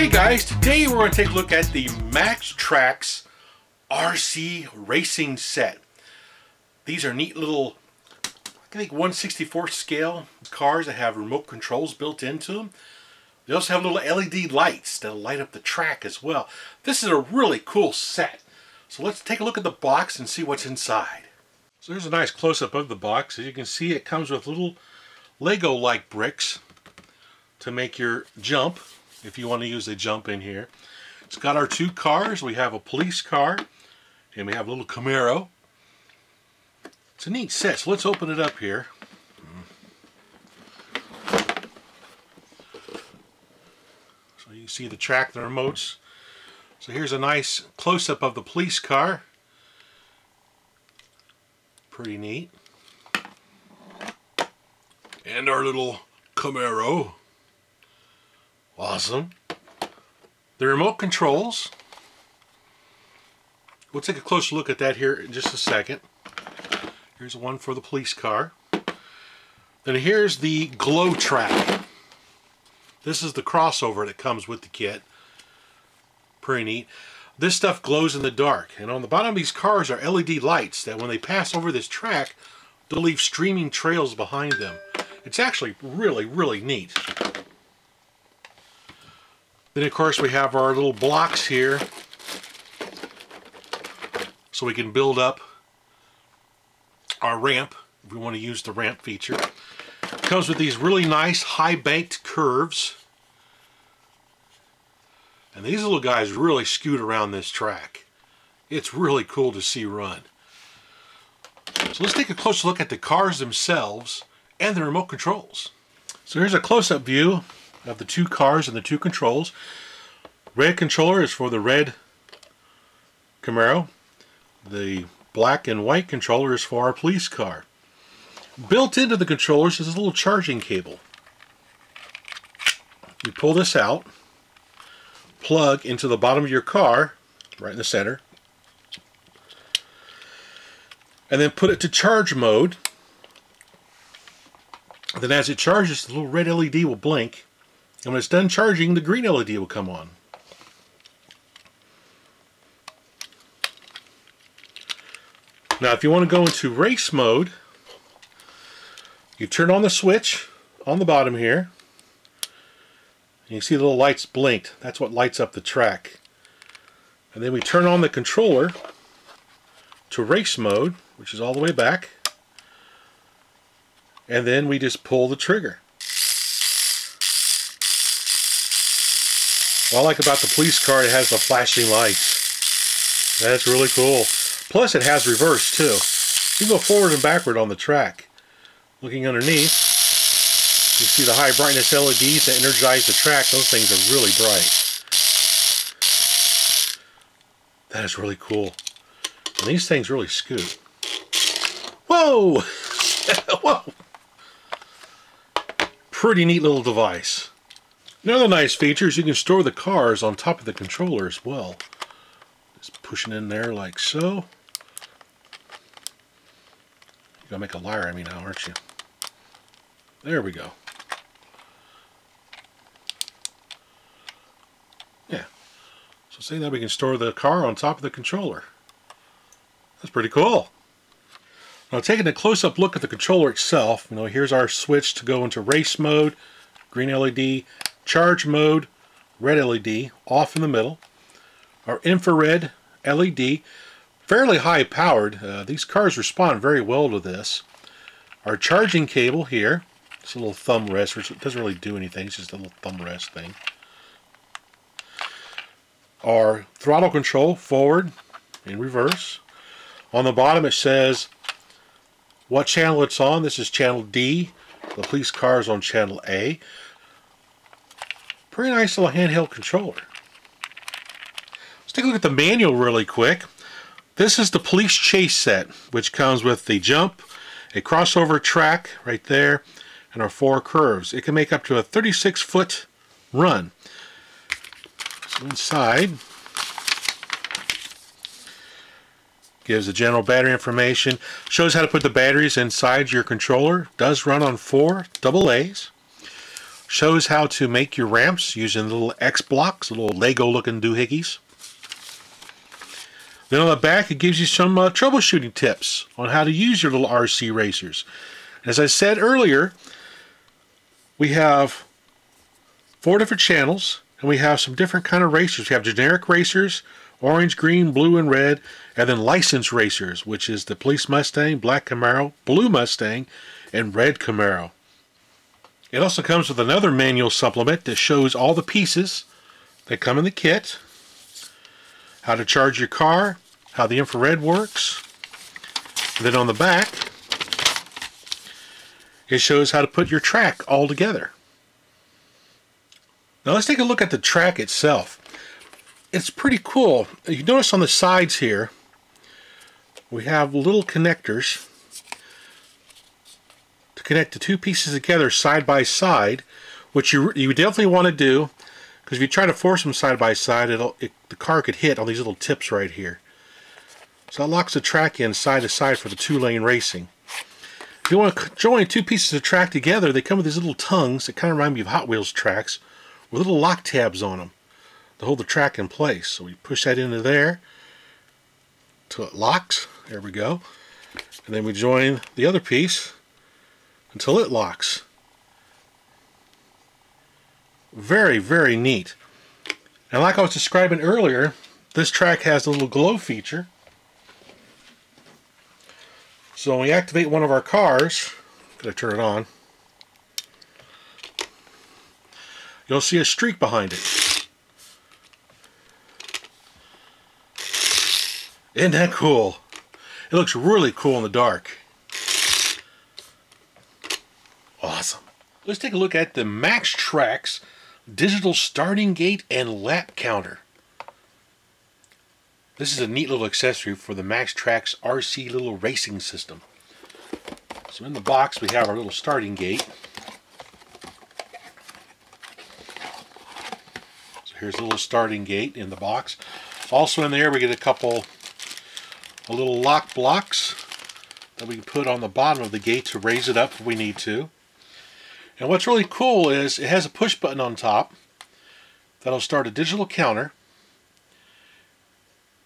Hey guys, today we're going to take a look at the Traxxx RC Racing Set. These are neat little, I think 1/64 scale cars that have remote controls built into them. They also have little LED lights that'll light up the track as well. This is a really cool set. So let's take a look at the box and see what's inside. So there's a nice close-up of the box. As you can see, it comes with little Lego-like bricks to make your jump, if you want to use a jump in here. It's got our two cars. We have a police car and we have a little Camaro. It's a neat set, so let's open it up here. So you see the track, the remotes. So here's a nice close-up of the police car. Pretty neat. And our little Camaro. Awesome. The remote controls. We'll take a closer look at that here in just a second. Here's one for the police car. Then here's the glow track. This is the crossover that comes with the kit. Pretty neat. This stuff glows in the dark. And on the bottom of these cars are LED lights that when they pass over this track, they'll leave streaming trails behind them. It's actually really, really neat. Then of course we have our little blocks here so we can build up our ramp if we want to use the ramp feature. It comes with these really nice high banked curves. And these little guys really scoot around this track. It's really cool to see run. So let's take a closer look at the cars themselves and the remote controls. So here's a close-up view of the two cars and the two controls. Red controller is for the red Camaro. The black and white controller is for our police car. Built into the controllers is a little charging cable. You pull this out, plug into the bottom of your car, right in the center, and then put it to charge mode. Then as it charges, the little red LED will blink, and when it's done charging, the green LED will come on. Now if you want to go into race mode, you turn on the switch on the bottom here, and you see the little lights blinked. That's what lights up the track. And then we turn on the controller to race mode, which is all the way back, and then we just pull the trigger. What I like about the police car, it has the flashing lights. That's really cool. Plus it has reverse too. You can go forward and backward on the track. Looking underneath, you see the high brightness LEDs that energize the track. Those things are really bright. That is really cool. And these things really scoot. Whoa! Whoa! Pretty neat little device. Another nice feature is you can store the cars on top of the controller as well. Just pushing in there like so. You're gonna make a liar of me now, aren't you? There we go. Yeah. So see that we can store the car on top of the controller. That's pretty cool. Now taking a close-up look at the controller itself, here's our switch to go into race mode, green LED, charge mode, red LED, off in the middle. Our infrared LED, fairly high powered. These cars respond very well to this. Our charging cable here, it's a little thumb rest, which doesn't really do anything, it's just a little thumb rest thing. Our throttle control, forward and reverse. On the bottom it says what channel it's on. This is channel D. The police car is on channel A. Pretty nice little handheld controller. Let's take a look at the manual really quick. This is the police chase set, which comes with the jump, a crossover track right there, and our 4 curves. It can make up to a 36-foot run. So inside gives the general battery information, shows how to put the batteries inside your controller. Does run on 4 AA's. Shows how to make your ramps using little X blocks, little Lego looking doohickeys. Then on the back it gives you some troubleshooting tips on how to use your little RC racers. As I said earlier, we have 4 different channels and we have some different kind of racers. We have generic racers, orange, green, blue, and red, and then licensed racers, which is the Police Mustang, Black Camaro, Blue Mustang, and Red Camaro. It also comes with another manual supplement that shows all the pieces that come in the kit, how to charge your car, how the infrared works. And then on the back, it shows how to put your track all together. Now let's take a look at the track itself. It's pretty cool. You notice on the sides here, we have little connectors to connect the 2 pieces together side by side, which you definitely want to do, because if you try to force them side by side, the car could hit on these little tips right here. So that locks the track in side to side for the 2-lane racing. If you want to join 2 pieces of track together, they come with these little tongues that kind of remind me of Hot Wheels tracks with little lock tabs on them to hold the track in place. So we push that into there till it locks. There we go. And then we join the other piece until it locks. Very, very neat. And like I was describing earlier, this track has a little glow feature. So when we activate one of our cars, gotta turn it on, you'll see a streak behind it. Isn't that cool? It looks really cool in the dark. Awesome. Let's take a look at the Traxxx digital starting gate and lap counter. This is a neat little accessory for the Traxxx RC little racing system. So in the box we have our little starting gate. So here's a little starting gate in the box. Also in there we get a little lock blocks that we can put on the bottom of the gate to raise it up if we need to. And what's really cool is it has a push button on top that'll start a digital counter.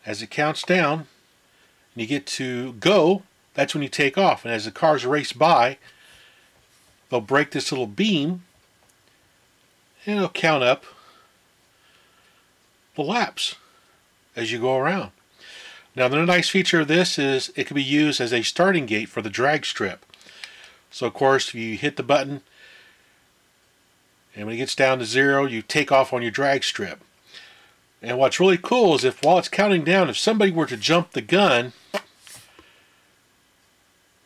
As it counts down and you get to go, that's when you take off. And as the cars race by, they'll break this little beam and it'll count up the laps as you go around. Now the nice feature of this is it can be used as a starting gate for the drag strip. So of course if you hit the button and when it gets down to 0, you take off on your drag strip. And what's really cool is while it's counting down, if somebody were to jump the gun,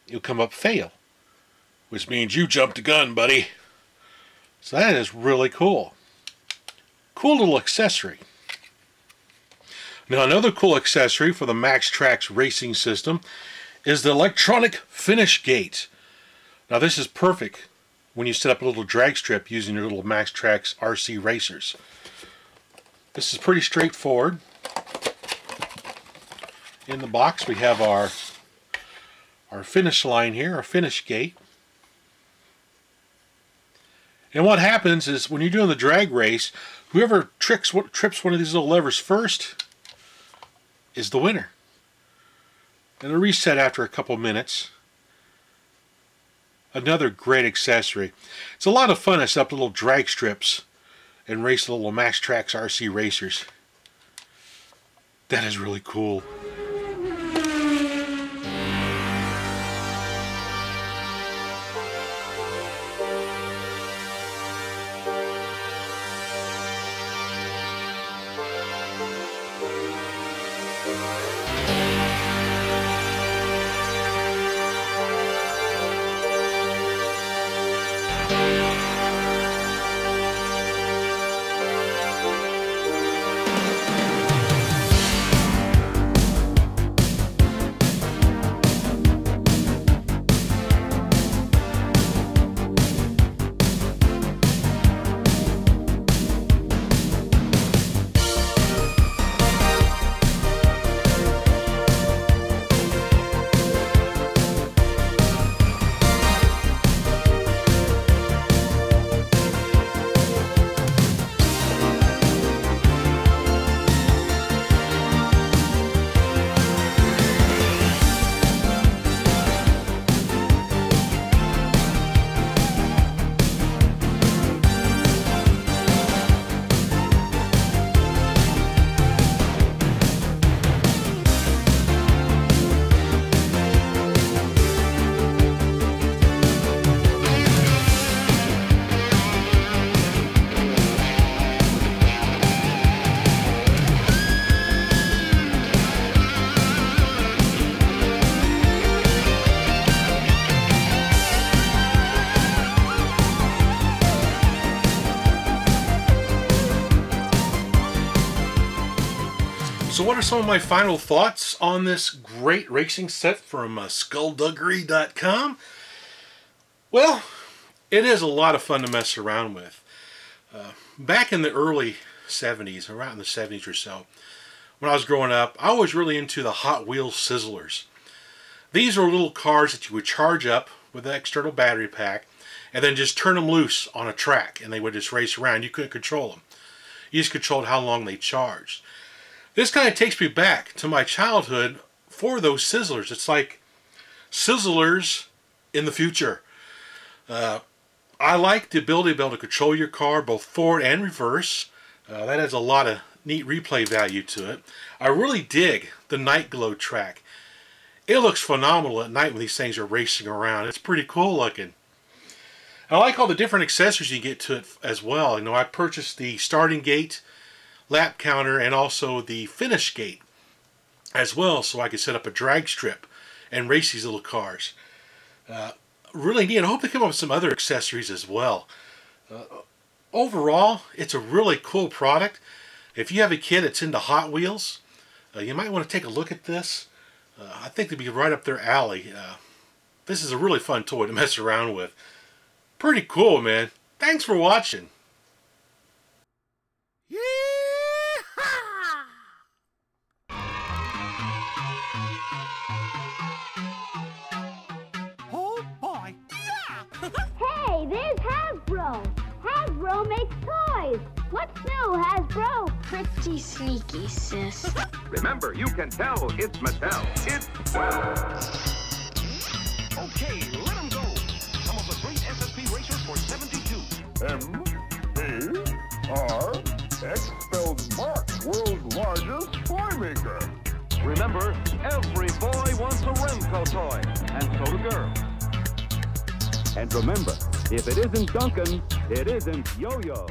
it'll come up fail, which means you jumped the gun, buddy. So that is really cool. Cool little accessory. Now another cool accessory for the Traxxx racing system is the electronic finish gate. Now this is perfect when you set up a little drag strip using your little Traxxx RC racers. This is pretty straightforward. In the box we have our finish line here, our finish gate. And what happens is when you're doing the drag race, whoever trips one of these little levers first is the winner. And a reset after a couple minutes. Another great accessory. It's a lot of fun to set up little drag strips and race the little Traxxx RC racers. That is really cool. So what are some of my final thoughts on this great racing set from skullduggery.com? Well, it is a lot of fun to mess around with. Back in the early 70s, around the 70s or so, when I was growing up, I was really into the Hot Wheels Sizzlers. These were little cars that you would charge up with an external battery pack and then just turn them loose on a track and they would just race around. You couldn't control them. You just controlled how long they charged. This kind of takes me back to my childhood for those Sizzlers. It's like Sizzlers in the future. I like the ability to be able to control your car both forward and reverse. That adds a lot of neat replay value to it. I really dig the night glow track. It looks phenomenal at night when these things are racing around. It's pretty cool looking. I like all the different accessories you get to it as well. You know, I purchased the starting gate, lap counter, and also the finish gate as well, so I could set up a drag strip and race these little cars. Really neat. I hope they come up with some other accessories as well. Overall, it's a really cool product. If you have a kid that's into Hot Wheels, you might want to take a look at this. I think they'd be right up their alley. This is a really fun toy to mess around with. Pretty cool, man. Thanks for watching. Oh boy! Hey, there's Hasbro! Hasbro makes toys! What's new, Hasbro? Pretty sneaky, sis. Remember, you can tell it's Mattel. It's Okay, let them go! Some of the great SSP racers for 72. M-A-R-X spells Mark, world's largest toy maker. Remember, every boy wants a Remco toy, and so do girls. And remember, if it isn't Duncan, it isn't Yo-Yo.